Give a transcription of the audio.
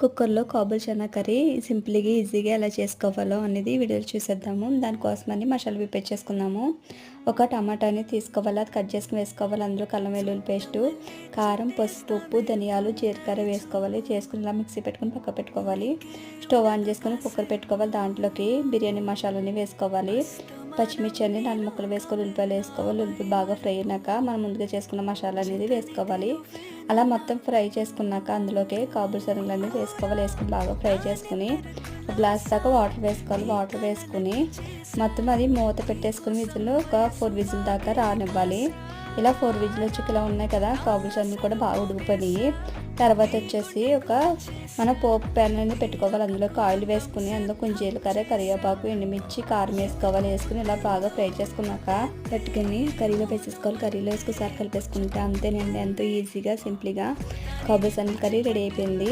కుక్కర్లో కాబూల్ చనా కర్రీ సింపుల్గా ఈజీగా ఎలా చేసుకోవాలో అనేది వీడియోలో చూసేద్దాము. దానికోసమని మసాలా ప్రిపేర్ చేసుకుందాము. ఒక టమాటాని తీసుకోవాలి, అది కట్ చేసుకుని వేసుకోవాలి. అందులో అల్లం వెల్లుల్లి పేస్టు, కారం, పసుపు, ఉప్పు, ధనియాలు, జీలకర్ర వేసుకోవాలి. చేసుకుని ఇలా మిక్సీ పెట్టుకుని పక్క పెట్టుకోవాలి. స్టవ్ ఆన్ చేసుకొని కుక్కర్ పెట్టుకోవాలి. దాంట్లోకి బిర్యానీ మసాలాని వేసుకోవాలి. పచ్చిమిర్చి అన్ని 4 ముక్కలు వేసుకొని ఉల్లిపాయలు వేసుకోవాలి. ఉల్లిపాయ బాగా ఫ్రై అయినాక మనం ముందుగా చేసుకున్న మసాలా అనేది వేసుకోవాలి. అలా మొత్తం ఫ్రై చేసుకున్నాక అందులోకి కాబూల్ శనగలు అనేది వేసుకోవాలి. వేసుకుని బాగా ఫ్రై చేసుకుని ఒక గ్లాస్ దాకా వాటర్ వేసుకోవాలి. వాటర్ వేసుకుని మొత్తం అది మూత పెట్టేసుకుని విజిల్ ఒక 4 విజిల్ దాకా రానివ్వాలి. ఇలా 4 విజిల్ వచ్చి ఇలా ఉన్నాయి కదా, కాబూల్ శనగలు కూడా బాగా ఉడికిపోయి. తర్వాత వచ్చేసి మన పోపు ప్యాన్ అనేది పెట్టుకోవాలి. అందులోకి ఆయిల్ వేసుకుని అందులో కొంచెం జీలకర్ర, కరివేపాకు, ఎండుమిర్చి, కారం వేసుకోవాలి. వేసుకుని ఇలా బాగా ఫ్రై చేసుకున్నాక పెట్టుకుని కర్రీలో వేసేసుకోవాలి. కర్రీలో వేసుకుని కలిపేసుకుంటే అంతేనండి, ఎంతో ఈజీగా సింపుల్గా కాబూల్ శనగ కర్రీ రెడీ అయిపోయింది.